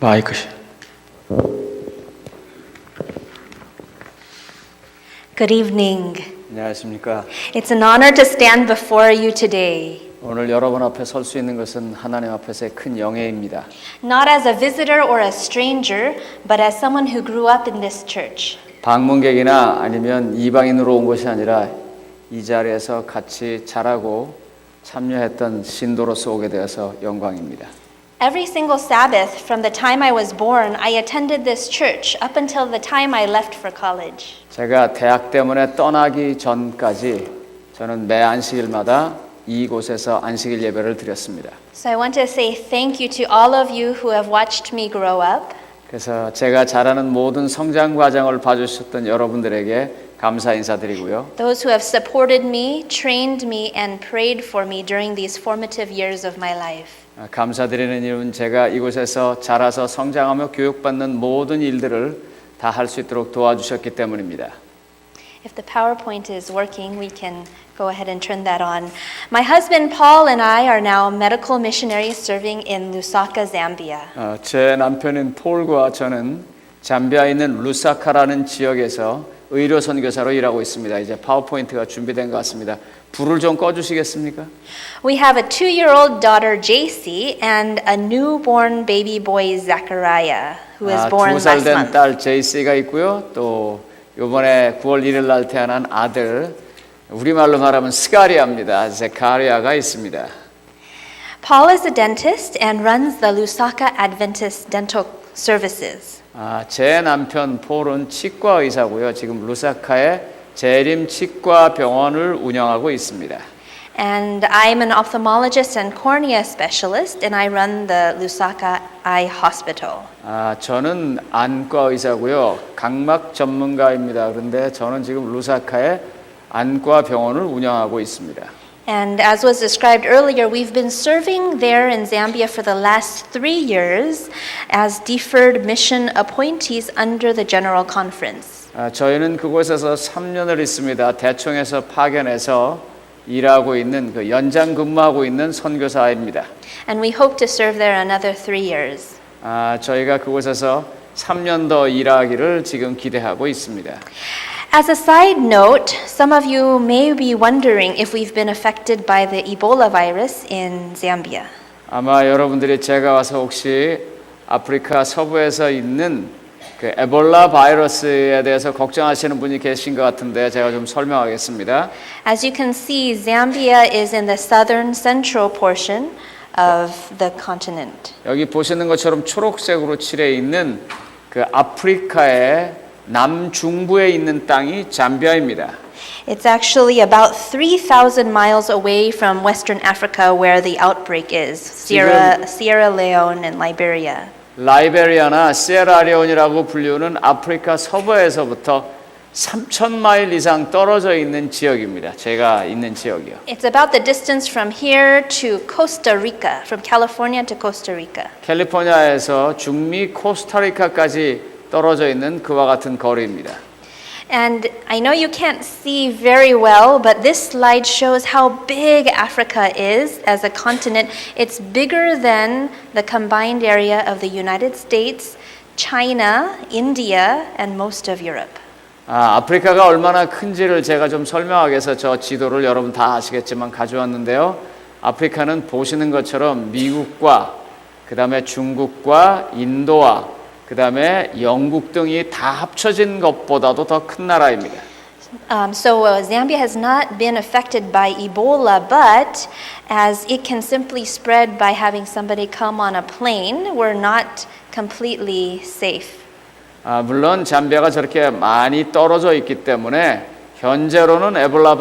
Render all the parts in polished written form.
마이크. Good evening. 안녕하십니까. It's an honor to stand before you today, 오늘 여러분 앞에 설 수 있는 것은 하나님 앞에서의 큰 영예입니다. not as a visitor or a stranger, but as someone who grew up in this church. 방문객이나 아니면 이방인으로 온 것이 아니라 이 자리에서 같이 자라고 참여했던 신도로서 오게 되어서 영광입니다. Every single Sabbath from the time I was born, I attended this church up until the time I left for college. 제가 대학 때문에 떠나기 전까지 저는 매 안식일마다 이곳에서 안식일 예배를 드렸습니다. So I want to say thank you to all of you who have watched me grow up. 그래서 제가 자라는 모든 성장 과정을 봐주셨던 여러분들에게 감사 인사드리고요. Those who have supported me, trained me, and prayed for me during these formative years of my life. 감사드리는 이유는 제가 이곳에서 자라서 성장하며 교육받는 모든 일들을 다 할 수 있도록 도와주셨기 때문입니다. If the PowerPoint is working, we can go ahead and turn that on. My husband Paul and I are now medical missionaries serving in Lusaka, Zambia. 제 남편인 폴과 저는 잠비아에 있는 루사카라는 지역에서 의료 선교사로 일하고 있습니다. 이제 파워포인트가 준비된 것 같습니다. 불을 좀 꺼주시겠습니까? We have a 2-year-old daughter, JC, and a newborn baby boy, Zachariah, who was born last 2살 된 month. 딸 제이씨가 있고요. 또 이번에 9월 1일 날 태어난 아들, 우리말로 말하면 스가리아입니다. 제카리아가 있습니다. Paul is a dentist and runs the Lusaka Adventist Dental Services. 제 남편 폴은 치과 의사고요. 지금 루사카의 재림 치과 병원을 운영하고 있습니다. And I'm an ophthalmologist and cornea specialist, and I run the Lusaka Eye Hospital. 저는 안과 의사고요. 각막 전문가입니다. 그런데 저는 지금 루사카의 안과 병원을 운영하고 있습니다. And as was described earlier, we've been serving there in Zambia for the last 3 years as deferred mission appointees under the General Conference. 저희는 그곳에서 3년을 있습니다. 대총에서 파견해서 일하고 있는 그 연장 근무하고 있는 선교사입니다. And we hope to serve there another 3 years. 저희가 그곳에서 3년 더 일하기를 지금 기대하고 있습니다. As a side note, some of you may be wondering if we've been affected by the Ebola virus in Zambia. 아마 여러분들이 제가 와서 혹시 아프리카 서부에서 있는 그 에볼라 바이러스에 대해서 걱정하시는 분이 계신 것 같은데 제가 좀 설명하겠습니다. As you can see, Zambia is in the southern central portion of the continent. 여기 보시는 것처럼 초록색으로 칠해 있는 그 아프리카의 남중부에 있는 땅이 잠비아입니다. It's actually about 3,000 miles away from Western Africa where the outbreak is, Sierra Leone and Liberia. 라이베리아나 시에라리온이라고 불리우는 아프리카 서부에서부터 3,000마일 이상 떨어져 있는 지역입니다. 제가 있는 지역이요. It's about the distance from here to Costa Rica, from California to Costa Rica. 캘리포니아에서 중미 코스타리카까지 떨어져 있는 그와 같은 거리입니다. And I know you can't see very well, but this slide shows how big Africa is as a continent. It's bigger than the combined area of the United States, China, India, and most of Europe. 아프리카가 얼마나 큰지를 제가 좀 설명하기 위해서 저 지도를 여러분 다 아시겠지만 가져왔는데요. 아프리카는 보시는 것처럼 미국과 그 다음에 중국과 인도와 그 다음에 영국 등이 다 합쳐진 것보다도 더 큰 나라입니다. So Zambia has not been affected by Ebola, but as it can simply spread by having somebody come on a plane, we're not completely safe. 물론 잠비아가 저렇게 많이 떨어져 있기 때문에 현재로는 에볼라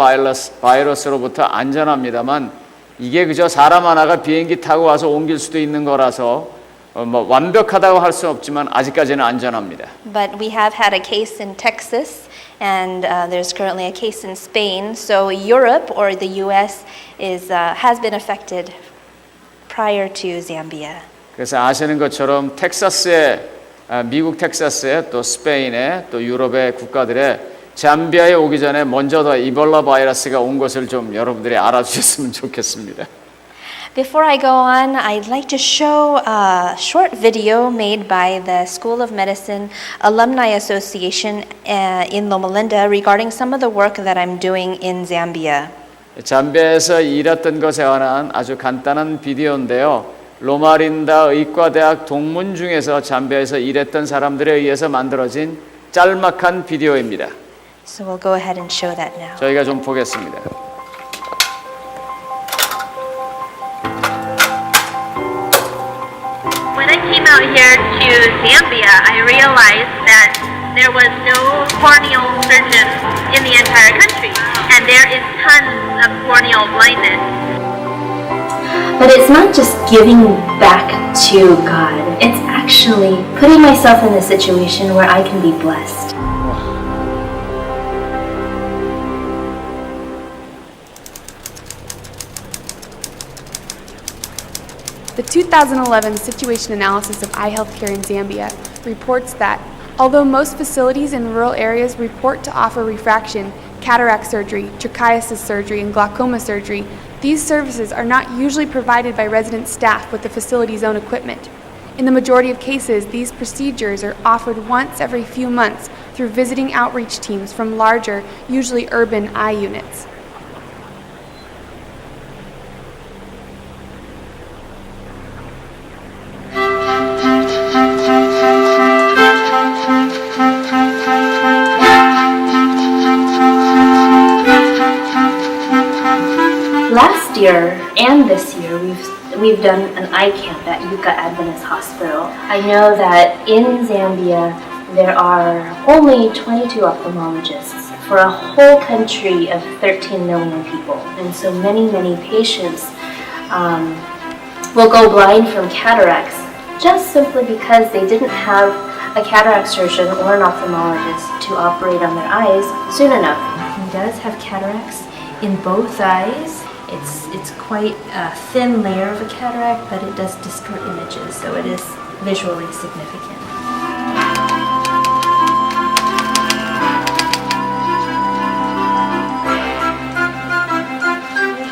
바이러스로부터 안전합니다만 이게 그저 사람 하나가 비행기 타고 와서 옮길 수도 있는 거라서 완벽하다고 할 수 없지만 아직까지는 안전합니다. But we have had a case in Texas, and there's currently a case in Spain. So Europe or the U.S. has been affected prior to Zambia. 그래서 아시는 것처럼 미국 텍사스에 또 스페인에 또 유럽의 국가들의 잠비아에 오기 전에 먼저 더 이볼라 바이러스가 온 것을 좀 여러분들이 알아주셨으면 좋겠습니다. Before I go on, I'd like to show a short video made by the School of Medicine Alumni Association in Loma Linda regarding some of the work that I'm doing in Zambia. 잠비아에서 일했던 것에 관한 아주 간단한 비디오인데요. 로마린다 의과대학 동문 중에서 잠비아에서 일했던 사람들에 의해서 만들어진 짤막한 비디오입니다. So we'll go ahead and show that now. 저희가 좀 보겠습니다. When I came out here to Zambia, I realized that there was no corneal surgeon in the entire country, and there is tons of corneal blindness. But it's not just giving back to God, it's actually putting myself in a situation where I can be blessed. The 2011 Situation Analysis of Eye Healthcare in Zambia reports that although most facilities in rural areas report to offer refraction, cataract surgery, trichiasis surgery, and glaucoma surgery, these services are not usually provided by resident staff with the facility's own equipment. In the majority of cases, these procedures are offered once every few months through visiting outreach teams from larger, usually urban eye units. Last year and this year, we've done an eye camp at Yuka Adventist Hospital. I know that in Zambia there are only 22 ophthalmologists for a whole country of 13 million people, and so many patients will go blind from cataracts just simply because they didn't have a cataract surgeon or an ophthalmologist to operate on their eyes soon enough. He does have cataracts in both eyes. It's quite a thin layer of a cataract, but it does distort images, so it is visually significant.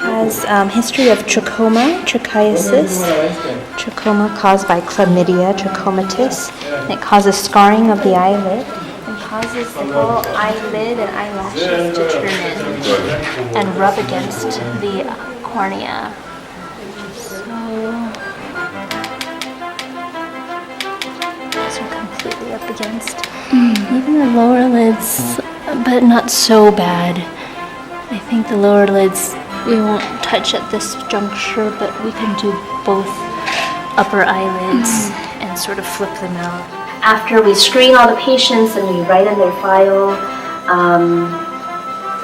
Has history of trachoma, trichiasis, trachoma caused by chlamydia, trachomatis, and it causes scarring of the eyelid and causes the whole eyelid and eyelashes to turn in and rub against the cornea. So are completely up against even the lower lids, but not so bad. I think the lower lids we won't touch at this juncture, but we can do both upper eyelids and sort of flip them out. After we screen all the patients and we write in their file,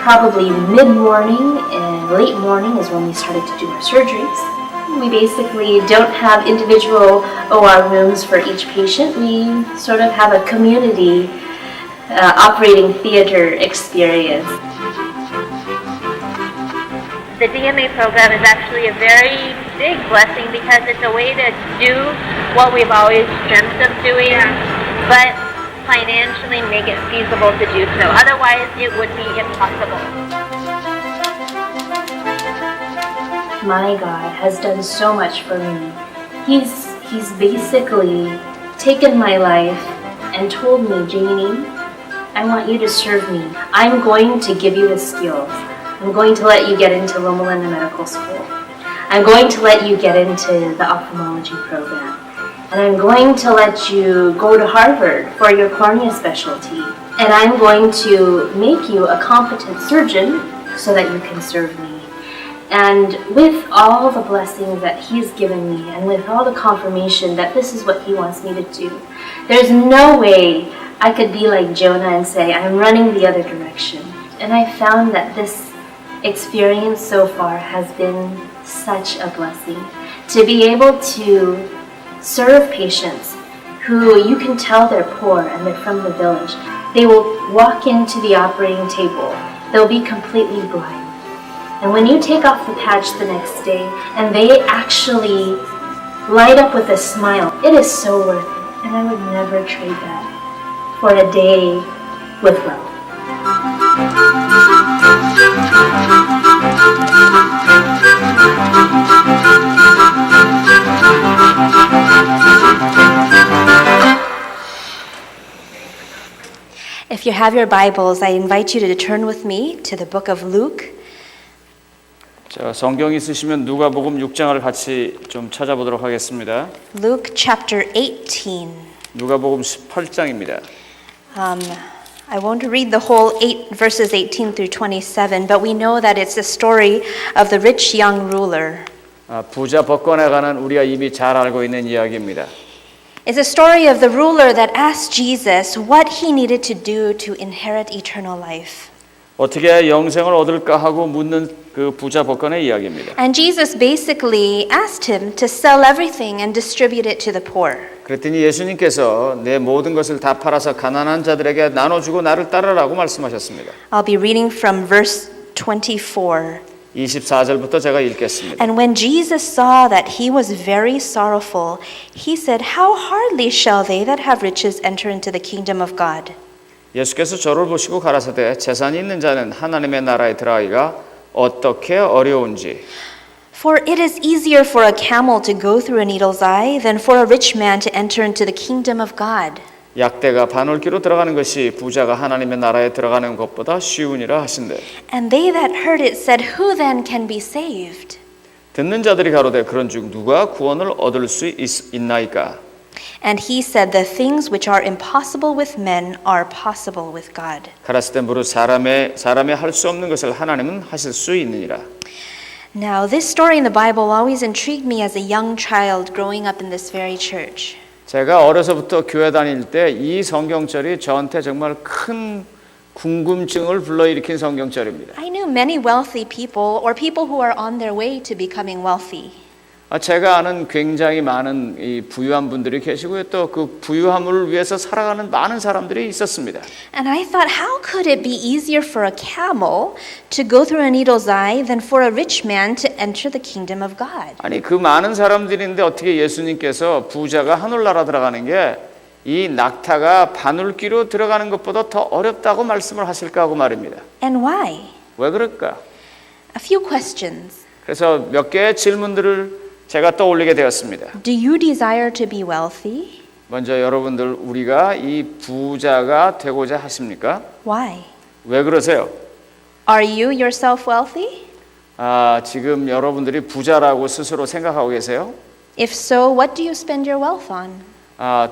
probably mid-morning and late morning is when we started to do our surgeries. We basically don't have individual OR rooms for each patient. We sort of have a community operating theater experience. The DMA program is actually a very big blessing because it's a way to do what we've always dreamt of doing, but financially make it feasible to do so. Otherwise, it would be impossible. My God has done so much for me. He's basically taken my life and told me, Janie, I want you to serve me. I'm going to give you the skills. I'm going to let you get into Loma Linda Medical School. I'm going to let you get into the ophthalmology program. And I'm going to let you go to Harvard for your cornea specialty. And I'm going to make you a competent surgeon so that you can serve me. And with all the blessings that He's given me, and with all the confirmation that this is what He wants me to do, there's no way I could be like Jonah and say, I'm running the other direction. And I found that this experience so far has been such a blessing. To be able to serve patients who you can tell they're poor and they're from the village. They will walk into the operating table. They'll be completely blind. And when you take off the patch the next day and they actually light up with a smile, it is so worth it. And I would never trade that for a day with love. you have your Bibles, I invite you to turn with me to the book of Luke. 자, 성경 있으시면 누가복음 6장을 같이 좀 찾아보도록 하겠습니다. Luke chapter 18. 누가복음 18장입니다. I won't read the whole verses 18 through 27, but we know that it's the story of the rich young ruler. 부자 법권에 관한 우리가 이미 잘 알고 있는 이야기입니다. It's a story of the ruler that asked Jesus what he needed to do to inherit eternal life. 어떻게 영생을 얻을까 하고 묻는 그 부자 법권의 이야기입니다. And Jesus basically asked him to sell everything and distribute it to the poor. 그랬더니 예수님께서 내 모든 것을 다 팔아서 가난한 자들에게 나눠주고 나를 따르라고 말씀하셨습니다. I'll be reading from verse 24. 24절부터 제가 읽겠습니다. And when Jesus saw that he was very sorrowful, he said, How hardly shall they that have riches enter into the kingdom of God? 예수께서 저를 보시고 가라사대 재산이 있는 자는 하나님의 나라에 들어가기가 어떻게 어려운지 For it is easier for a camel to go through a needle's eye than for a rich man to enter into the kingdom of God. 약대가 바늘귀로 들어가는 것이 부자가 하나님의 나라에 들어가는 것보다 쉬우니라 하신대. And they that heard it said, Who then can be saved? 듣는 자들이 가로되 그런즉 누가 구원을 얻을 수 있나이까? And he said, The things which are impossible with men are possible with God. 가라사대 무릇 사람의 할 수 없는 것을 하나님은 하실 수 있느니라. Now, this story in the Bible always intrigued me as a young child growing up in this very church. 제가 어려서부터 교회 다닐 때 이 성경절이 저한테 정말 큰 궁금증을 불러일으킨 성경절입니다. I knew many wealthy people or people who are on their way to becoming wealthy. 제가 아는 굉장히 많은 이 부유한 분들이 계시고요. 또 그 부유함을 위해서 살아가는 많은 사람들이 있었습니다. And I thought, how could it be easier for a camel to go through a needle's eye than for a rich man to enter the kingdom of God? 아니 그 많은 사람들인데 어떻게 예수님께서 부자가 하늘나라 들어가는 게 이 낙타가 바늘귀로 들어가는 것보다 더 어렵다고 말씀을 하실까 하고 말입니다. And why? 왜 그럴까? A few questions. 그래서 몇 개의 질문들을 제가 떠올리게 되었습니다. Do you desire to be wealthy? 먼저 여러분들 우리가 이 부자가 되고자 하십니까? Why? 왜 그러세요? Are you yourself wealthy? 지금 여러분들이 부자라고 스스로 생각하고 계세요? If so, what do you spend your wealth on?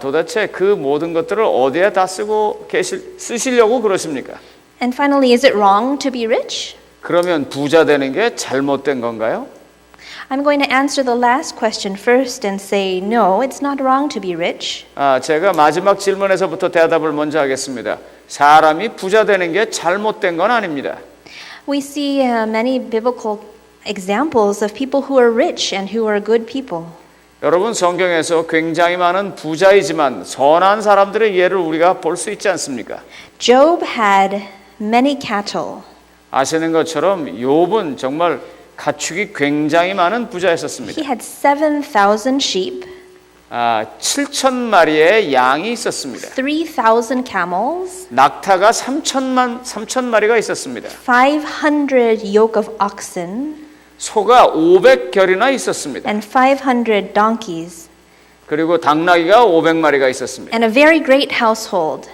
도대체 그 모든 것들을 어디에 다 쓰시려고 그러십니까? And finally, is it wrong to be rich? 그러면 부자 되는 게 잘못된 건가요? I'm going to answer the last question first and say, no, it's not wrong to be rich. 제가 마지막 질문에서부터 대답을 먼저 하겠습니다. 사람이 부자 되는 게 잘못된 건 아닙니다. We see many biblical examples of people who are rich and who are good people. 여러분 성경에서 굉장히 많은 부자이지만 선한 사람들의 예를 우리가 볼 수 있지 않습니까? Job had many cattle. 아시는 것처럼 욥은 정말 가축이 굉장히 많은 부자였었습니다. He had 7,000 sheep, 7,000마리의 양이 있었습니다. 3,000 camels, 낙타가 3,000마리가 있었습니다. 500 yoke of oxen, 소가 500결이나 있었습니다. and 500 donkeys, 그리고 당나귀가 500마리가 있었습니다. and a very great household.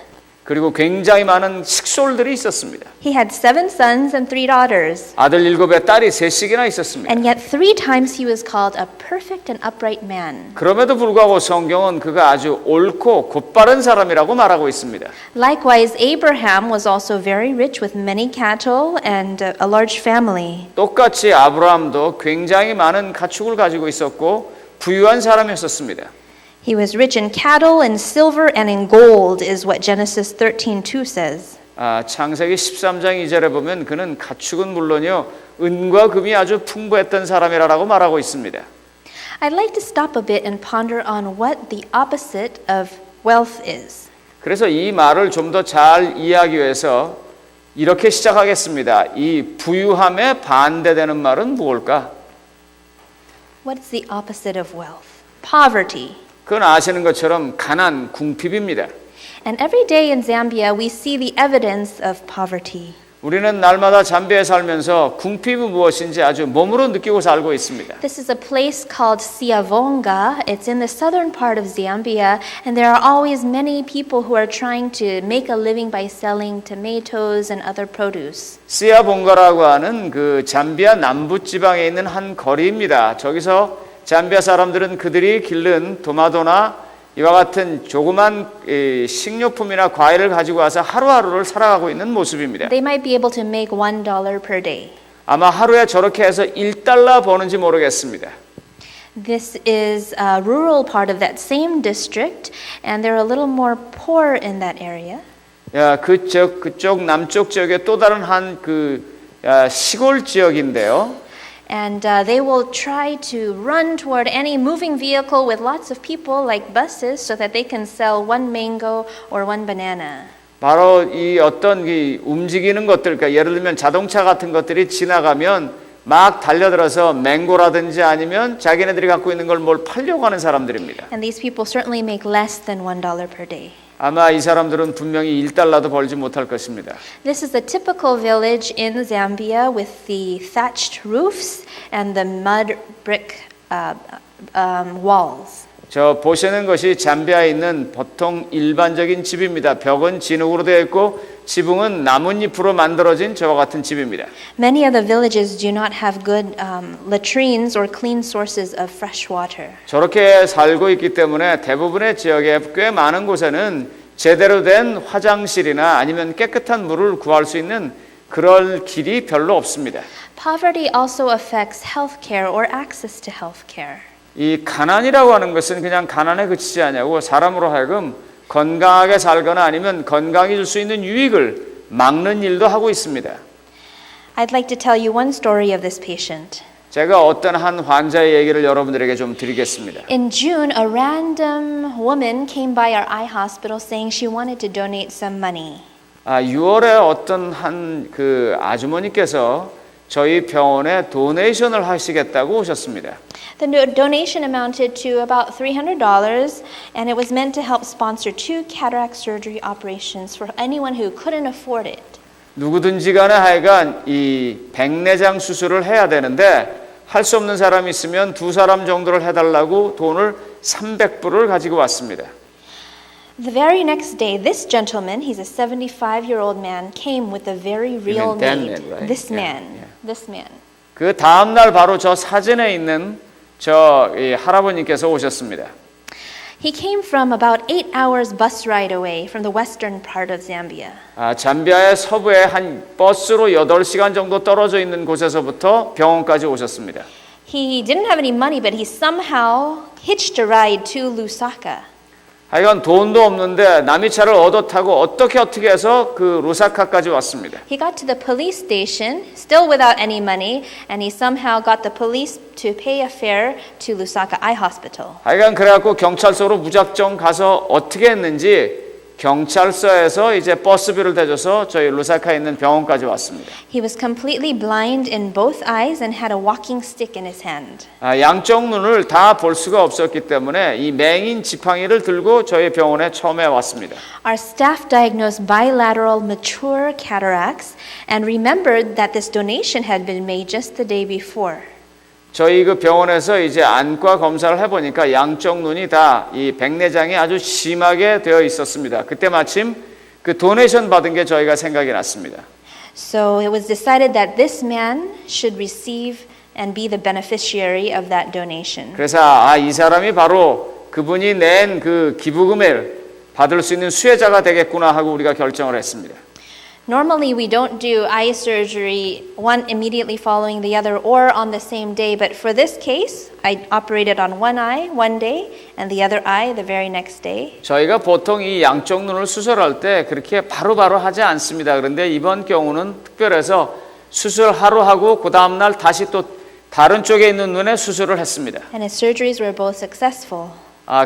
그리고 굉장히 많은 식솔들이 있었습니다. He had 7 sons and 3 daughters, 아들 7에 딸이 3씩이나 있었습니다. and yet 3 times he was called a perfect and upright man. 그럼에도 불구하고 성경은 그가 아주 옳고 곧바른 사람이라고 말하고 있습니다. Likewise, Abraham was also very rich with many cattle and a large family. 똑같이 아브라함도 굉장히 많은 가축을 가지고 있었고 부유한 사람이었습니다. He was rich in cattle, in silver, and in gold, is what Genesis 13:2 says. 창세기 13장 2절에 보면 그는 가축은 물론이요 은과 금이 아주 풍부했던 사람이라고 말하고 있습니다. I'd like to stop a bit and ponder on what the opposite of wealth is. 그래서 이 말을 좀 더 잘 이해하기 위해서 이렇게 시작하겠습니다. 이 부유함에 반대되는 말은 무엇일까? What is the opposite of wealth? Poverty. 그건 아시는 것처럼 가난, 궁핍입니다. And every day in Zambia, we see the evidence of poverty. 우리는 날마다 잠비아에 살면서 궁핍이 무엇인지 아주 몸으로 느끼고 살고 있습니다. This is a place called Siavonga. It's in the southern part of Zambia, and there are always many people who are trying to make a living by selling tomatoes and other produce. 시아봉가라고 하는 그 잠비아 남부 지방에 있는 한 거리입니다. 저기서 잠비아 사람들은 그들이 기른 토마토나 이와 같은 조그만 식료품이나 과일을 가지고 와서 하루하루를 살아가고 있는 모습입니다. They might be able to make $1 per day. 아마 하루에 저렇게 해서 1달러 버는지 모르겠습니다. This is a rural part of that same district, and they're a little more poor in that area. 야, 그쪽 남쪽 지역의 또 다른 한 시골 지역인데요. And they will try to run toward any moving vehicle with lots of people, like buses, so that they can sell one mango or one banana. 바로 이 어떤 이 움직이는 것들, 그러니까 예를 들면 자동차 같은 것들이 지나가면 막 달려들어서 맹고라든지 아니면 자기네들이 갖고 있는 걸 뭘 팔려고 하는 사람들입니다. And these people certainly make less than $1 per day. 아마 이 사람들은 분명히 1달러도 벌지 못할 것입니다. This is a typical village in Zambia with the thatched roofs and the mud brick walls. 저 보시는 것이 잠비아에 있는 보통 일반적인 집입니다. 벽은 진흙으로 되어 있고 지붕은 나뭇잎으로 만들어진 저와 같은 집입니다. Many of the villages do not have good latrines or clean sources of fresh water. 저렇게 살고 있기 때문에 대부분의 지역에 꽤 많은 곳에는 제대로 된 화장실이나 아니면 깨끗한 물을 구할 수 있는 그럴 길이 별로 없습니다. Poverty also affects healthcare or access to healthcare. 이 가난이라고 하는 것은 그냥 가난에 그치지 않냐고 사람으로 하여금 건강하게 살거나 아니면 건강이 줄 수 있는 유익을 막는 일도 하고 있습니다. I'd like to tell you one story of this patient. 제가 어떤 한 환자의 얘기를 여러분들에게 좀 드리겠습니다. In June, a random woman came by our eye hospital saying she wanted to donate some money. 6월에 어떤 한 아주머니께서 저희 병원에 도네이션을 하시겠다고 오셨습니다. The donation amounted to about $300, and it was meant to help sponsor 2 cataract surgery operations for anyone who couldn't afford it. 누구든지 간에 하여간 이 백내장 수술을 해야 되는데 할 수 없는 사람이 있으면 2사람 정도를 해달라고 돈을 300불을 가지고 왔습니다. The very next day, this gentleman, he's a 75-year-old man, came with a very real that need. man, right? This Yeah, man, yeah. this man. 그 다음 날 바로 저 사진에 있는 이 할아버님께서 오셨습니다. He came from about 8 hours bus ride away from the western part of Zambia. 잠비아의 서부에 한 버스로 8시간 정도 떨어져 있는 곳에서부터 병원까지 오셨습니다. He didn't have any money, but he somehow hitched a ride to Lusaka. 하여간 돈도 없는데 남의 차를 얻어 타고 어떻게 해서 그 루사카까지 왔습니다. He got to the police station, still without any money, and he somehow got the police to pay a fare to Lusaka Eye Hospital. 하여간 그래갖고 경찰서로 무작정 가서 어떻게 했는지 경찰서에서 이제 버스비를 대줘서 저희 루사카에 있는 병원까지 왔습니다. He was completely blind in both eyes and had a walking stick in his hand. 양쪽 눈을 다 볼 수가 없었기 때문에 이 맹인 지팡이를 들고 저희 병원에 처음에 왔습니다. Our staff diagnosed bilateral mature cataracts and remembered that this donation had been made just the day before. 저희 그 병원에서 이제 안과 검사를 해보니까 양쪽 눈이 다 이 백내장이 아주 심하게 되어 있었습니다. 그때 마침 그 도네이션 받은 게 저희가 생각이 났습니다. So it was decided that this man should receive and be the beneficiary of that donation. 그래서 이 사람이 바로 그분이 낸 그 기부금을 받을 수 있는 수혜자가 되겠구나 하고 우리가 결정을 했습니다. Normally we don't do eye surgery one immediately following the other or on the same day, but for this case, I operated on one eye one day and the other eye the very next day. 저희가 보통 이 양쪽 눈을 수술할 때 그렇게 바로바로 하지 않습니다. 그런데 이번 경우는 특별해서 수술 하루 하고 그 다음 날 다시 또 다른 쪽에 있는 눈에 수술을 했습니다. And his surgeries were both successful.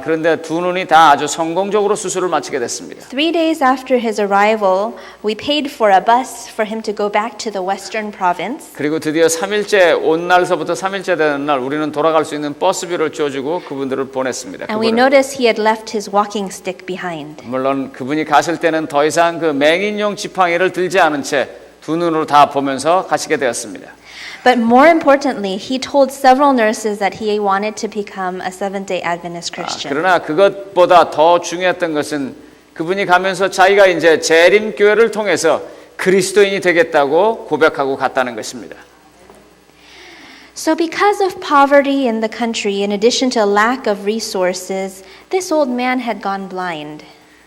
그런데 두 눈이 다 아주 성공적으로 수술을 마치게 됐습니다. 3 days after his arrival, we paid for a bus for him to go back to the western province. 그리고 드디어 3일째 온 날서부터 3일째 되는 날 우리는 돌아갈 수 있는 버스비를 줘주고 그분들을 보냈습니다. And we noticed he had left his walking stick behind. 물론 그분이 가실 때는 더 이상 그 맹인용 지팡이를 들지 않은 채 두 눈으로 다 보면서 가시게 되었습니다. But more importantly, he told several nurses that he wanted to become a Seventh-day Adventist Christian. 그러나 그것보다 더 중요했던 것은 그분이 가면서 자기가 이제 재림교회를 통해서 그리스도인이 되겠다고 고백하고 갔다는 것입니다. So because of poverty in the country, in addition to a lack of resources, this old man had gone blind.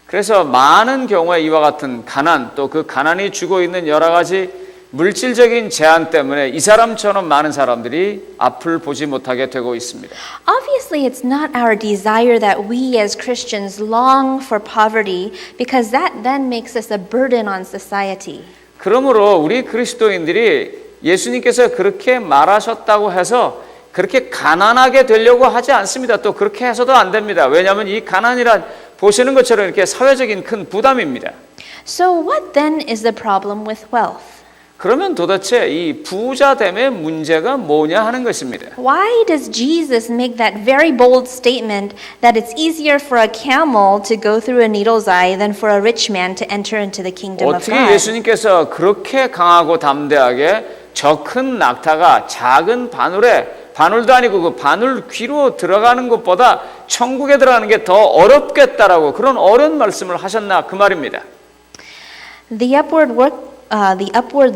그래서 많은 경우에 이와 같은 가난, 또 그 가난이 주고 있는 여러 가지 물질적인 제한 때문에 이 사람처럼 많은 사람들이 앞을 보지 못하게 되고 있습니다. Obviously, it's not our desire that we as Christians long for poverty because that then makes us a burden on society. 그러므로 우리 그리스도인들이 예수님께서 그렇게 말하셨다고 해서 그렇게 가난하게 되려고 하지 않습니다. 또 그렇게 해서도 안 됩니다. 왜냐하면 이 가난이란 보시는 것처럼 이렇게 사회적인 큰 부담입니다. So what then is the problem with wealth? 그러면 도대체 이 부자됨의 문제가 뭐냐 하는 것입니다. Why does Jesus make that very bold statement that it's easier for a camel to go through a needle's eye than for a rich man to enter into the kingdom of 어떻게 God? 예수님께서 그렇게 강하고 담대하게 저 큰 낙타가 작은 바늘도 아니고 그 바늘 귀로 들어가는 것보다 천국에 들어가는 게 더 어렵겠다라고 그런 어려운 말씀을 하셨나 그 말입니다. The Upward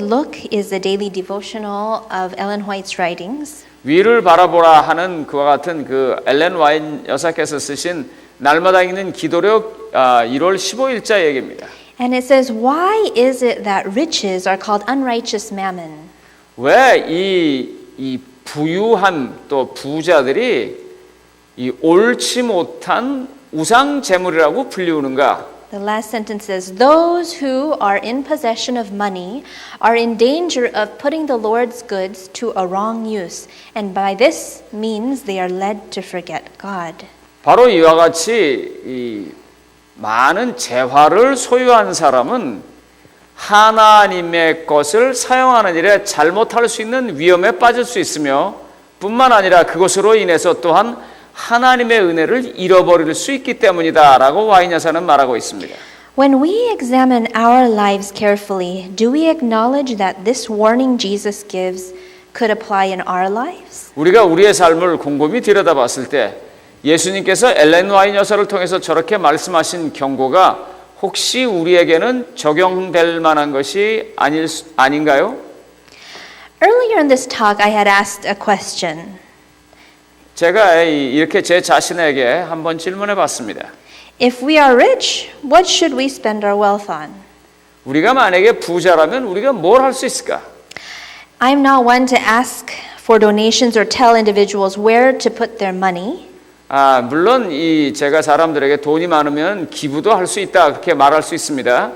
Look is a daily devotional of Ellen White's writings. 위를 바라보라 하는 그와 같은 그 엘렌 와인 여사께서 쓰신 날마다 읽는 기도력 1월 15일자 얘기입니다. And it says, why is it that riches are called unrighteous mammon? 왜 이 부유함 또 부자들이 이 옳지 못한 우상 재물이라고 불리우는가? The last sentence says, those who are in possession of money are in danger of putting the Lord's goods to a wrong use, and by this means they are led to forget God. 바로 이와 같이 이 많은 재화를 소유한 사람은 하나님의 것을 사용하는 일에 잘못할 수 있는 위험에 빠질 수 있으며 뿐만 아니라 그것으로 인해서 또한 하나님의 은혜를 잃어버릴 수 있기 때문이다 라고 와인 여사는 말하고 있습니다. When we examine our lives carefully, do we acknowledge that this warning Jesus gives could apply in our lives? 우리가 우리의 삶을 곰곰이 들여다봤을 때 예수님께서 엘렌 와인 여사를 통해서 저렇게 말씀하신 경고가 혹시 우리에게는 적용될 만한 것이 아닌가요? Earlier in this talk, I had asked a question. 제가 이렇게 제 자신에게 한번 질문해 봤습니다. If we are rich, what should we spend our wealth on? 우리가 만약에 부자라면 우리가 뭘 할 수 있을까? I'm not one to ask for donations or tell individuals where to put their money. 물론 제가 사람들에게 돈이 많으면 기부도 할 수 있다 그렇게 말할 수 있습니다.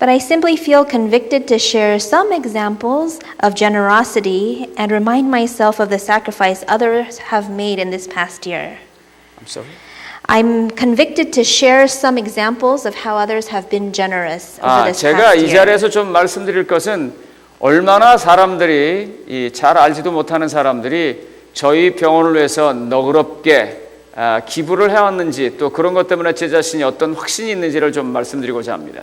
But I simply feel convicted to share some examples of generosity and remind myself of the sacrifice others have made in this past year. I'm sorry. I'm convicted to share some examples of how others have been generous over this 제가 past 이 year. 자리에서 좀 말씀드릴 것은 얼마나 사람들이 잘 알지도 못하는 사람들이 저희 병원을 위해서 너그럽게 기부를 해왔는지 또 그런 것 때문에 제 자신이 어떤 확신이 있는지를 좀 말씀드리고자 합니다.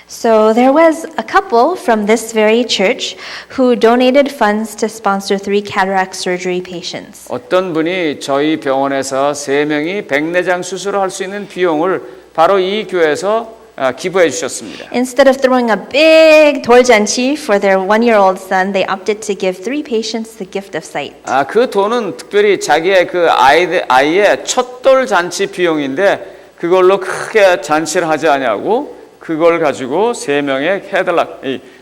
So there was a couple from this very church who donated funds to sponsor 3 cataract surgery patients. 어떤 분이 저희 병원에서 3명이 백내장 수술을 할 수 있는 비용을 바로 이 교회에서 기부해 주셨습니다. Instead of throwing a big 돌잔치 for their 1-year-old son, they opted to give 3 patients the gift of sight. 그 돈은 특별히 자기의 그 아이의 첫돌 잔치 비용인데 그걸로 크게 잔치를 하지 않냐고 그걸 가지고 3명의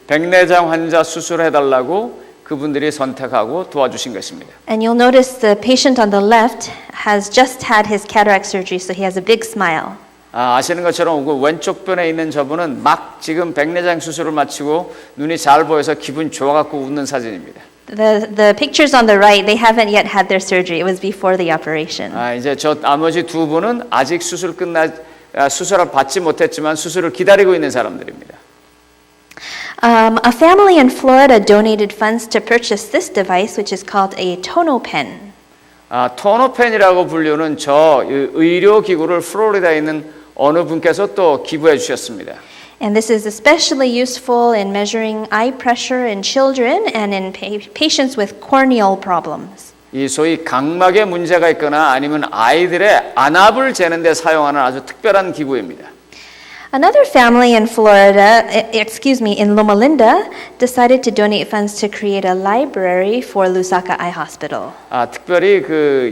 백내장 환자 수술해달라고 그분들이 선택하고 도와주신 것입니다. And you'll notice the patient on the left has just had his cataract surgery, so he has a big smile. 아시는 것처럼 그 왼쪽 편에 있는 저분은 막 지금 백내장 수술을 마치고 눈이 잘 보여서 기분 좋아갖고 웃는 사진입니다. The pictures on the right, they haven't yet had their surgery. It was before the operation. 이제 저 나머지 2분은 아직 수술을 받지 못했지만 수술을 기다리고 있는 사람들입니다. A family in Florida donated funds to purchase this device, which is called a TonoPen. 토너펜이라고 불리는 저 의료기구를 플로리다에 있는 어느 분께서 또 기부해 주셨습니다. And this is especially useful in measuring eye pressure in children and in patients with corneal problems. 이 소위 각막에 문제가 있거나 아니면 아이들의 안압을 재는 데 사용하는 아주 특별한 기구입니다. Another family in in Loma Linda, decided to donate funds to create a library for Lusaka Eye Hospital. 특별히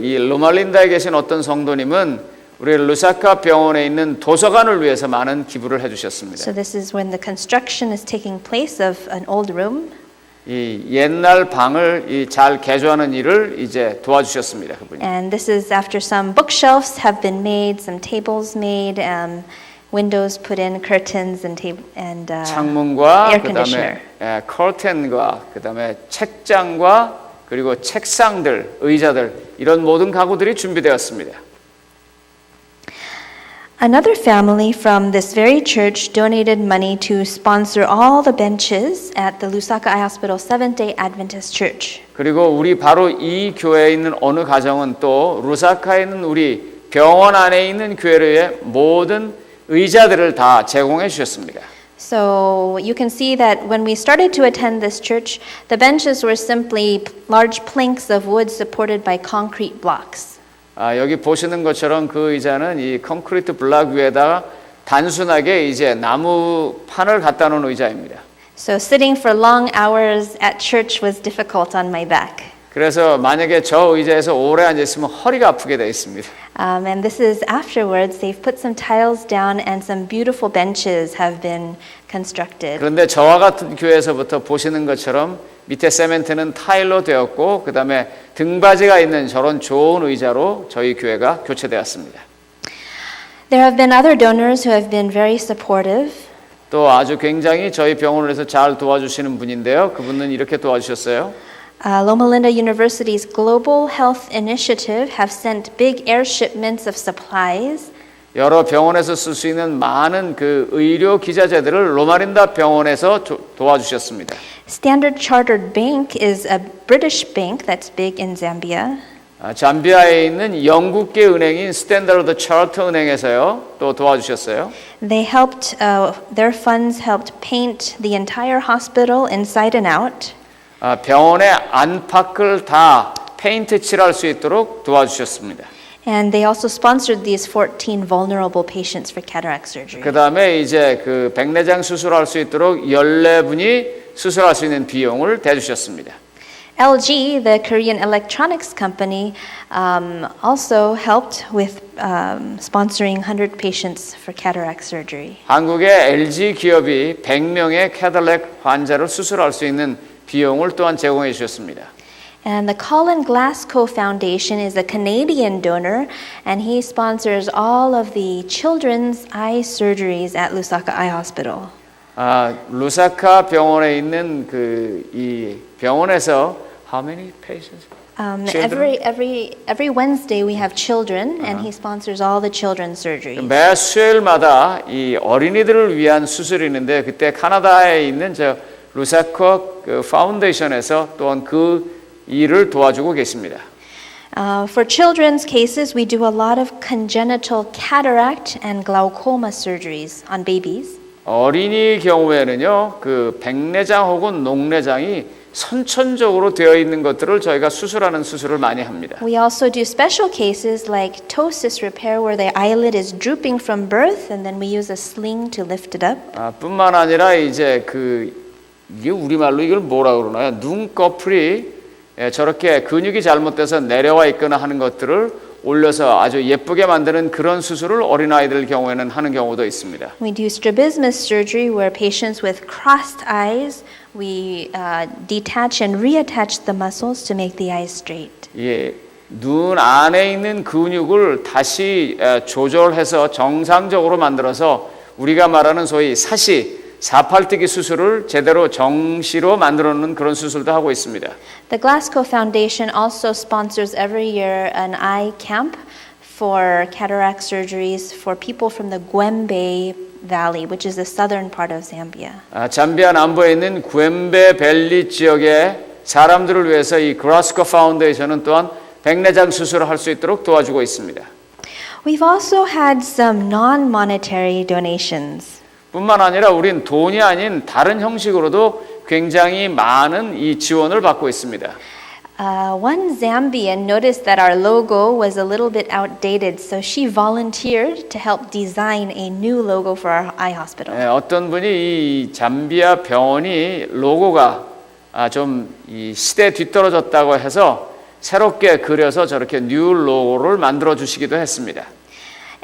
이 로말린다에 계신 어떤 성도님은 우리 루사카 병원에 있는 도서관을 위해서 많은 기부를 해주셨습니다. So this is when the construction is taking place of an old room. 이 옛날 방을 잘 개조하는 일을 이제 도와주셨습니다. 그분이. And this is after some bookshelves have been made, some tables made, windows put in, curtains and 창문과 air conditioner. 그다음에 커튼과 그다음에 책장과 그리고 책상들, 의자들 이런 모든 가구들이 준비되었습니다. Another family from this very church donated money to sponsor all the benches at the Lusaka Eye Hospital Seventh-day Adventist Church. 그리고 우리 바로 이 교회에 있는 어느 가정은 또 루사카에 있는 우리 병원 안에 있는 교회의 모든 의자들을 다 제공해 주셨습니다. So you can see that when we started to attend this church, the benches were simply large planks of wood supported by concrete blocks. 여기 보시는 것처럼 그 의자는 이 콘크리트 블락 위에다가 단순하게 이제 나무 판을 갖다 놓은 의자입니다. So sitting for long hours at church was difficult on my back. 그래서 만약에 저 의자에서 오래 앉아 있으면 허리가 아프게 되어 있습니다. And this is afterwards, they've put some tiles down and some beautiful benches have been constructed. 그런데 저와 같은 교회에서부터 보시는 것처럼 밑에 세멘트는 타일로 되었고 그다음에 등받이가 있는 저런 좋은 의자로 저희 교회가 교체되었습니다. There have been other donors who have been very supportive. 또 아주 굉장히 저희 병원에서 잘 도와주시는 분인데요. 그분은 이렇게 도와주셨어요. Loma Linda University's Global Health Initiative have sent big air shipments of supplies. 여러 병원에서 쓸 수 있는 많은 그 의료 기자재들을 로마린다 병원에서 도와주셨습니다. Standard Chartered Bank is a British bank that's big in Zambia. 잠비아에 있는 영국계 은행인 스탠다드 차트 은행에서요 또 도와주셨어요. They helped, their funds helped paint the entire hospital inside and out. 병원의 안팎을 다 페인트 칠할 수 있도록 도와주셨습니다. And they also sponsored these 14 vulnerable patients for cataract surgery. 그 다음에 이제 그 백내장 수술할 수 있도록 14분이 수술할 수 있는 비용을 대주셨습니다. LG, the Korean electronics company, also helped with sponsoring 100 patients for cataract surgery. 한국의 LG 기업이 100명의 캐taracт 환자를 수술할 수 있는 비용을 또한 제공해 주셨습니다. And the Colin Glasgow Foundation is a Canadian donor, and he sponsors all of the children's eye surgeries at Lusaka Eye Hospital. 루사카 병원에 있는 이 병원에서 how many patients? Every Wednesday we have children, and he sponsors all the children's surgeries. 매 수요일마다 이 어린이들을 위한 수술이 있는데 그때 캐나다에 있는 저 루사카 파운데이션에서 또한 그 일을 도와주고 계십니다. For children's cases, we do a lot of congenital cataract and glaucoma surgeries on babies. 어린이 경우에는요, 그 백내장 혹은 녹내장이 선천적으로 되어 있는 것들을 저희가 수술하는 수술을 많이 합니다. We also do special cases like ptosis repair, where the eyelid is drooping from birth, and then we use a sling to lift it up. 뿐만 아니라 이제 이게 우리말로 이걸 뭐라 그러나요? 눈꺼풀이 저렇게 근육이 잘못돼서 내려와 있거나 하는 것들을 올려서 아주 예쁘게 만드는 그런 수술을 어린아이들 경우에는 하는 경우도 있습니다. We do strabismus surgery where patients with crossed eyes, we detach and reattach the muscles to make the eyes straight. 예, 눈 안에 있는 근육을 다시 조절해서 정상적으로 만들어서 우리가 말하는 소위 사팔뜨기 수술을 제대로 정시로 만들어 놓는 그런 수술도 하고 있습니다. The Glasgow Foundation also sponsors every year an eye camp for cataract surgeries for people from the Gwembe Valley, which is the southern part of Zambia. 잠비아 남부에 있는 gwembe 밸리 지역의 사람들을 위해서 이 글라스고 파운데이션은 또한 백내장 수술을 할 수 있도록 도와주고 있습니다. We've also had some non-monetary donations. 뿐만 아니라 우린 돈이 아닌 다른 형식으로도 굉장히 많은 이 지원을 받고 있습니다. One Zambian noticed that our logo was a little bit outdated, so she volunteered to help design a new logo for our eye hospital. 어떤 분이 이 잠비아 병원이 로고가 좀 이 시대에 뒤떨어졌다고 해서 새롭게 그려서 저렇게 뉴 로고를 만들어 주시기도 했습니다.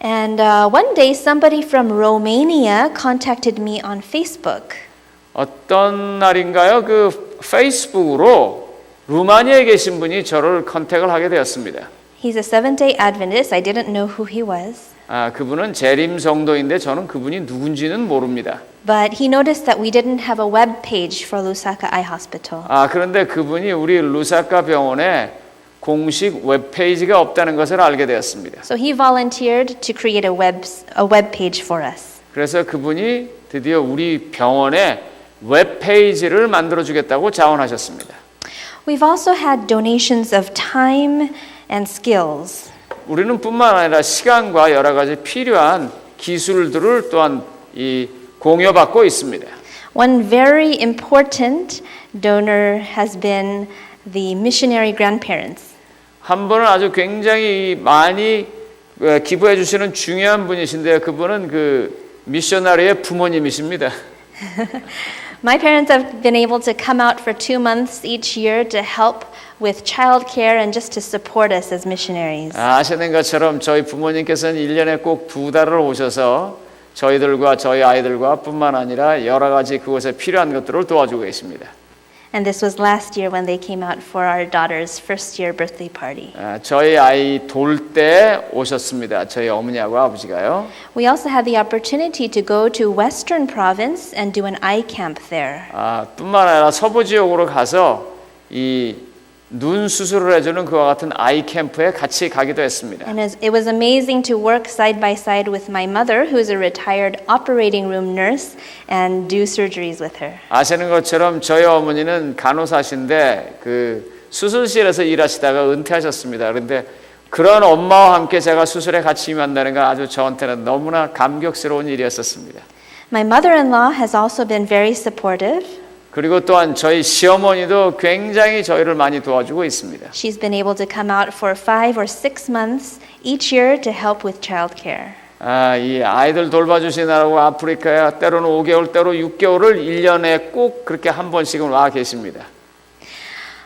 And one day, somebody from Romania contacted me on Facebook. 어떤 날인가요? 그 페이스북으로 루마니아에 계신 분이 저를 컨택을 하게 되었습니다. He's a Seventh-day Adventist. I didn't know who he was. 그분은 재림 성도인데 저는 그분이 누군지는 모릅니다. But he noticed that we didn't have a web page for Lusaka Eye Hospital. 그런데 그분이 우리 루사카 병원에 공식 웹페이지가 없다는 것을 알게 되었습니다. So he volunteered to create a web page for us. 그래서 그분이 드디어 우리 병원에 웹페이지를 만들어 주겠다고 자원하셨습니다. We've also had donations of time and skills. 우리는 뿐만 아니라 시간과 여러 가지 필요한 기술들을 또한 이 공여받고 있습니다. One very important donor has been the missionary grandparents. 한 분은 아주 굉장히 많이 기부해 주시는 중요한 분이신데요. 그분은 그 미셔너리의 부모님이십니다. My parents have been able to come out for 2 months each year to help with child care and just to support us as missionaries. 아시는 것처럼 저희 부모님께서는 1년에 꼭 2달을 오셔서 저희들과 저희 아이들과 뿐만 아니라 여러 가지 그곳에 필요한 것들을 도와주고 계십니다. And this was last year when they came out for our daughter's first year birthday party. 저희 아이 돌 때 오셨습니다. 저희 어머니하고 아버지가요. We also had the opportunity to go to Western Province and do an eye camp there. 뿐만 아니라 서부 지역으로 가서 이 눈 수술을 해주는 그와 같은 아이 캠프에 같이 가기도 했습니다. And it was amazing to work side by side with my mother, who is a retired operating room nurse, and do surgeries with her. 아시는 것처럼 저희 어머니는 간호사신데 그 수술실에서 일하시다가 은퇴하셨습니다. 그런데 그런 엄마와 함께 제가 수술에 같이 임한다는 건 아주 저한테는 너무나 감격스러운 일이었었습니다. My mother-in-law has also been very supportive. 그리고 또한 저희 시어머니도 굉장히 저희를 많이 도와주고 있습니다. She's been able to come out for 5 or 6 months each year to help with child care. 이 아이들 돌봐주시느라고 아프리카에 때로는 5개월, 때로 6개월을 1년에 꼭 그렇게 한 번씩은 와 계십니다.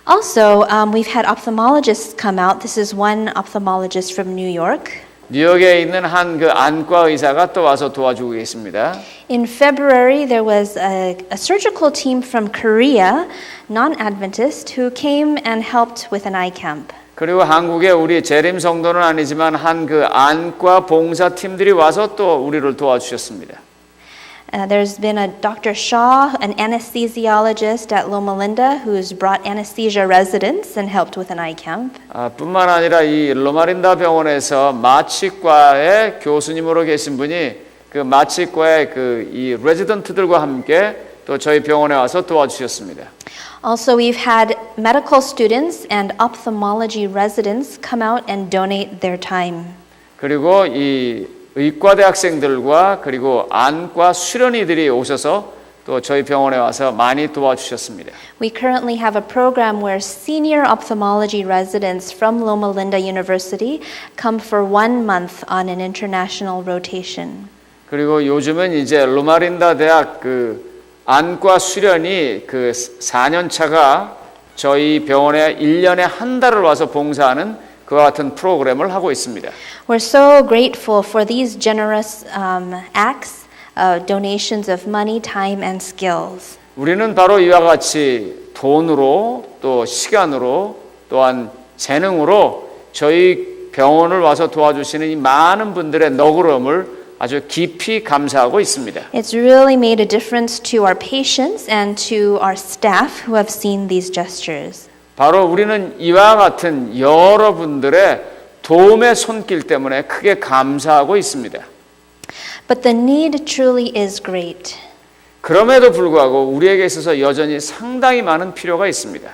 Also, we've had ophthalmologists come out. This is one ophthalmologist from New York. 뉴욕에 있는 한 그 안과 의사가 또 와서 도와주고 계십니다. In February, there was a surgical team from Korea, non-Adventist, who came and helped with an eye camp. 그리고 한국에 우리 재림 성도는 아니지만 한 그 안과 봉사 팀들이 와서 또 우리를 도와주셨습니다. There's been a Dr. Shaw, an anesthesiologist at Loma Linda, who's brought anesthesia residents and helped with an eye camp. 뿐만 아니라 이 로마린다 병원에서 마취과의 교수님으로 계신 분이 그 마취과의 그 이 레지던트들과 함께 또 저희 병원에 와서 도와주셨습니다. Also, we've had medical students and ophthalmology residents come out and donate their time. 그리고 이 의과대 학생들과 그리고 안과 수련의들이 오셔서 또 저희 병원에 와서 많이 도와주셨습니다. We currently have a program where senior ophthalmology residents from Loma Linda University come for 1 month on an international rotation. 그리고 요즘은 이제 로마린다 대학 그 안과 수련이 그 4년 차가 저희 병원에 1년에 한 달을 와서 봉사하는 그와 같은 프로그램을 하고 있습니다. We're so grateful for these generous acts, donations of money, time, and skills. 우리는 바로 이와 같이 돈으로 또 시간으로 또한 재능으로 저희 병원을 와서 도와주시는 이 많은 분들의 너그러움을 아주 깊이 감사하고 있습니다. It's really made a difference to our patients and to our staff who have seen these gestures. 바로 우리는 이와 같은 여러분들의 도움의 손길 때문에 크게 감사하고 있습니다. But the need truly is great. 그럼에도 불구하고 우리에게 있어서 여전히 상당히 많은 필요가 있습니다.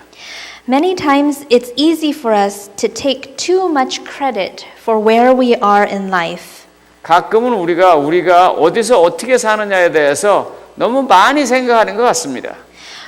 Many times it's easy for us to take too much credit for where we are in life. 가끔은 우리가 어디서 어떻게 사느냐에 대해서 너무 많이 생각하는 것 같습니다.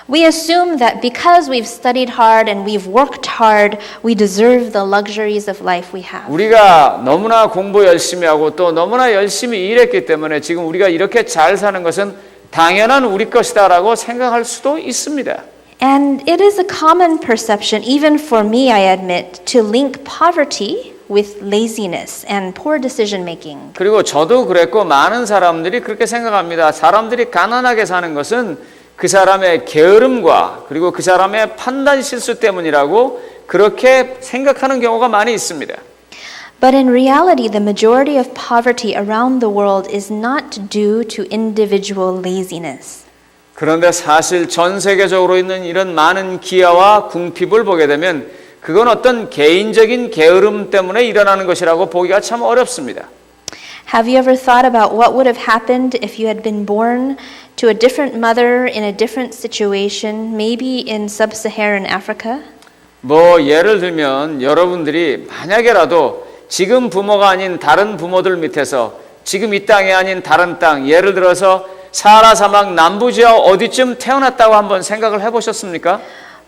We assume that because we've studied hard and we've worked hard, we deserve the luxuries of life we have. 우리가 너무나 공부 열심히 하고 또 너무나 열심히 일했기 때문에 지금 우리가 이렇게 잘 사는 것은 당연한 우리 것이다라고 생각할 수도 있습니다. And it is a common perception, even for me, I admit, to link poverty with laziness and poor decision making. 그리고 저도 그랬고 많은 사람들이 그렇게 생각합니다. 사람들이 가난하게 사는 것은 그 사람의 게으름과 그리고 그 사람의 판단 실수 때문이라고 그렇게 생각하는 경우가 많이 있습니다. But in reality, the majority of poverty around the world is not due to individual laziness. 그런데 사실 전 세계적으로 있는 이런 많은 기아와 궁핍을 보게 되면 그건 어떤 개인적인 게으름 때문에 일어나는 것이라고 보기가 참 어렵습니다. Have you ever thought about what would have happened if you had been born to a different mother in a different situation, maybe in sub-Saharan Africa? 뭐 예를 들면 여러분들이 만약에라도 지금 부모가 아닌 다른 부모들 밑에서 지금 이 땅이 아닌 다른 땅, 예를 들어서 사하라 사막 남부지역 어디쯤 태어났다고 한번 생각을 해보셨습니까?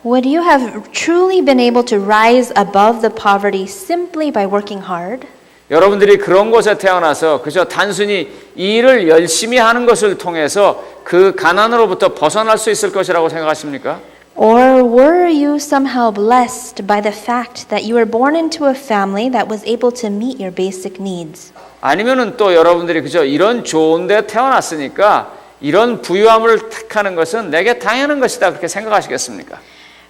Would you have truly been able to rise above the poverty simply by working hard? 여러분들이 그런 곳에 태어나서 그저 단순히 일을 열심히 하는 것을 통해서 그 가난으로부터 벗어날 수 있을 것이라고 생각하십니까? Or were you somehow blessed by the fact that you were born into a family that was able to meet your basic needs? 아니면은 또 여러분들이 그저 이런 좋은 데 태어났으니까 이런 부유함을 택하는 것은 내게 당연한 것이다 그렇게 생각하시겠습니까?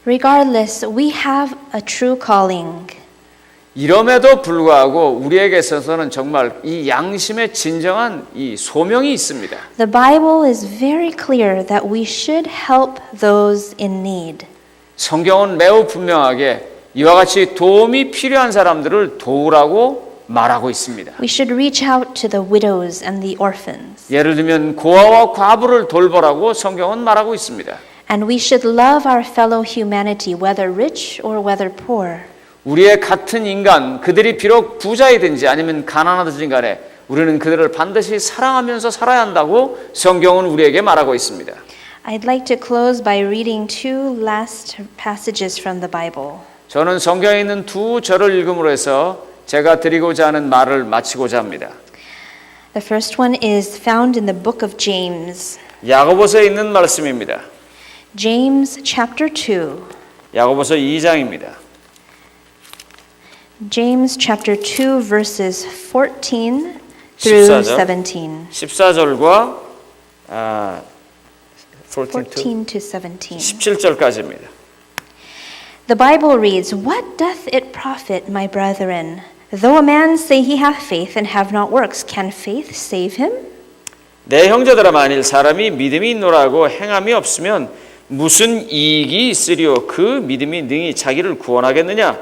Regardless, we have a true calling. 이럼에도 불구하고 우리에게 있어서는 정말 이 양심의 진정한 이 소명이 있습니다. The Bible is very clear that we should help those in need. 성경은 매우 분명하게 이와 같이 도움이 필요한 사람들을 도우라고 말하고 있습니다. We should reach out to the widows and the orphans. 예를 들면 고아와 과부를 돌보라고 성경은 말하고 있습니다. And we should love our fellow humanity, whether rich or whether poor. 우리의 같은 인간, 그들이 비록 부자이든지 아니면 가난하든지 간에 우리는 그들을 반드시 사랑하면서 살아야 한다고 성경은 우리에게 말하고 있습니다. I'd like to close by reading two last passages from the Bible. 저는 성경에 있는 두 절을 읽음으로 해서 제가 드리고자 하는 말을 마치고자 합니다. The first one is found in the book of James. 야고보서에 있는 말씀입니다. James chapter 2. 야고보서 2장입니다. James chapter 2 verses 14 through 17. 14절과 14 to 17. 17절까지입니다. The Bible reads, "What doth it profit, my brethren? Though a man say he hath faith and have not works, can faith save him? 내 형제들아 만일 사람이 믿음이 있노라고 행함이 없으면 무슨 이익이 있으리요? 그 믿음이 능히 자기를 구원하겠느냐?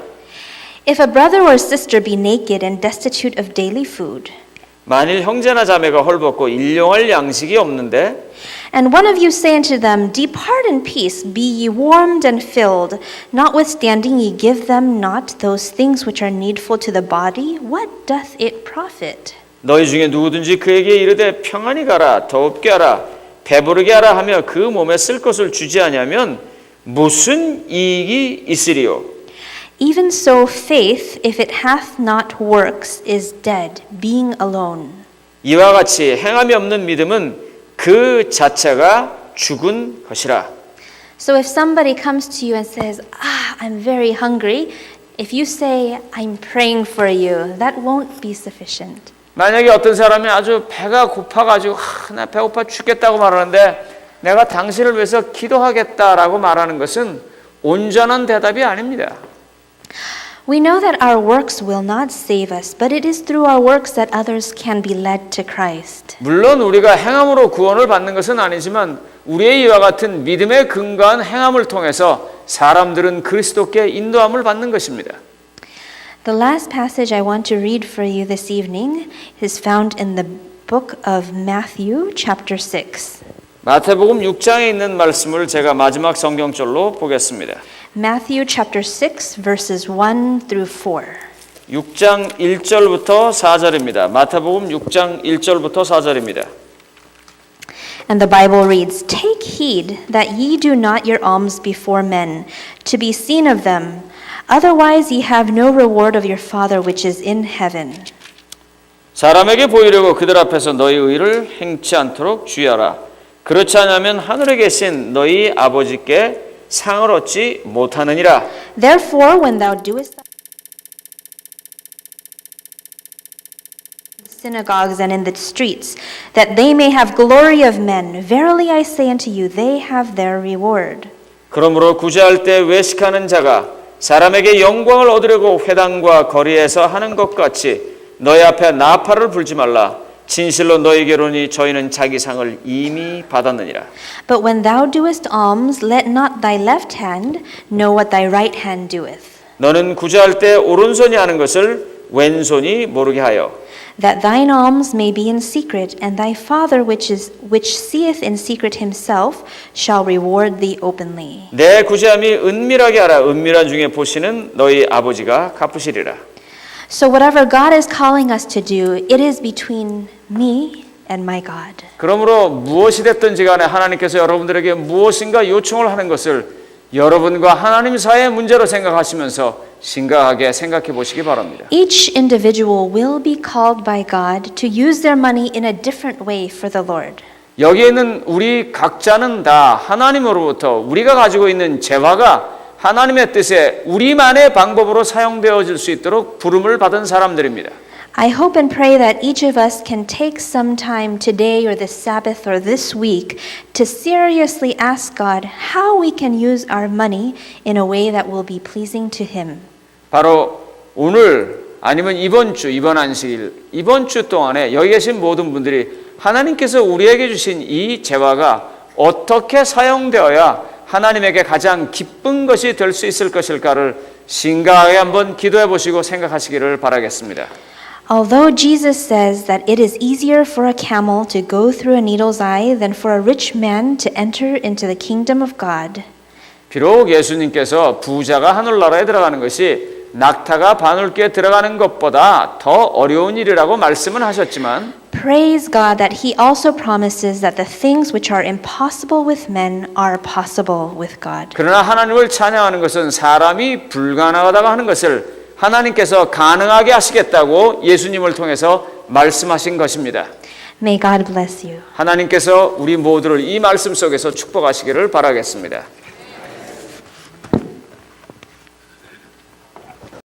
If a brother or sister be naked and destitute of daily food, 만일 형제나 자매가 헐벗고 일용할 양식이 없는데 and one of you say unto them, Depart in peace, be ye warmed and filled, notwithstanding ye give them not those things which are needful to the body, what doth it profit? 너희 중에 누구든지 그에게 이르되 평안히 가라 더웁게 하라 배부르게 하라 하며 그 몸에 쓸 것을 주지 아니하면 무슨 이익이 있으리요? Even so, faith, if it hath not works, is dead, being alone. 이와 같이 행함이 없는 믿음은 그 자체가 죽은 것이라. So if somebody comes to you and says, I'm very hungry, if you say, I'm praying for you, that won't be sufficient. 만약에 어떤 사람이 아주 배가 고파가지고 나 배고파 죽겠다고 말하는데 내가 당신을 위해서 기도하겠다라고 말하는 것은 온전한 대답이 아닙니다. We know that our works will not save us, but it is through our works that others can be led to Christ. 물론 우리가 행함으로 구원을 받는 것은 아니지만 우리의 이와 같은 믿음에 근거한 행함을 통해서 사람들은 그리스도께 인도함을 받는 것입니다. The last passage I want to read for you this evening is found in the book of Matthew, chapter 6. 마태복음 6장에 있는 말씀을 제가 마지막 성경절로 보겠습니다. Matthew chapter 6, verses 1 through 4. 6장 1절부터 4절입니다. 마태복음 6장 1절부터 4절입니다. And the Bible reads, "Take heed that ye do not your alms before men, to be seen of them. Otherwise ye have no reward of your Father which is in heaven." 사람에게 보이려고 그들 앞에서 너희 의를 행치 않도록 주의하라. 그렇지 않으면 하늘에 계신 너희 아버지께 상을 얻지 못하느니라. Therefore, when thou doest synagogues and in the streets, that they may have glory of men, verily I say unto you, they have their reward. 그러므로 구제할 때 외식하는 자가 사람에게 영광을 얻으려고 회당과 거리에서 하는 것 같이 너희 앞에 나팔을 불지 말라. 진실로 너희에게로니 저희는 자기 상을 이미 받았느니라. But when thou doest alms, let not thy left hand know what thy right hand doeth, 너는 구제할 때 오른손이 하는 것을 왼손이 모르게 하여 that thine alms may be in secret, and thy Father which seeth in secret himself shall reward thee openly. 내 구제함이 은밀하게 하라. 은밀한 중에 보시는 너희 아버지가 갚으시리라. So whatever God is calling us to do, it is between me and my God. 그러므로 무엇이 됐든지 간에 하나님께서 여러분들에게 무엇인가 요청을 하는 것을 여러분과 하나님 사이의 문제로 생각하시면서 심각하게 생각해 보시기 바랍니다. Each individual will be called by God to use their money in a different way for the Lord. 여기에 있는 우리 각자는 다 하나님으로부터 우리가 가지고 있는 재화가 하나님의 뜻에 우리만의 방법으로 사용되어질 수 있도록 부름을 받은 사람들입니다. I hope and pray that each of us can take some time today or this Sabbath or this week to seriously ask God how we can use our money in a way that will be pleasing to Him. 바로 오늘 아니면 이번 주, 이번 안식일, 이번 주 동안에 여기 계신 모든 분들이 하나님께서 우리에게 주신 이 재화가 어떻게 사용되어야 하나님에게 가장 기쁜 것이 될 수 있을 것일까를 심각하게 한번 기도해 보시고 생각하시기를 바라겠습니다. Although Jesus says that it is easier for a camel to go through a needle's eye than for a rich man to enter into the kingdom of God, 비록 예수님께서 부자가 하늘나라에 들어가는 것이 낙타가 바늘귀에 들어가는 것보다 더 어려운 일이라고 말씀은 하셨지만 praise God that He also promises that the things which are impossible with men are possible with God. 그러나 하나님을 찬양하는 것은 사람이 불가능하다고 하는 것을 하나님께서 가능하게 하시겠다고 예수님을 통해서 말씀하신 것입니다. May God bless you. 하나님께서 우리 모두를 이 말씀 속에서 축복하시기를 바라겠습니다.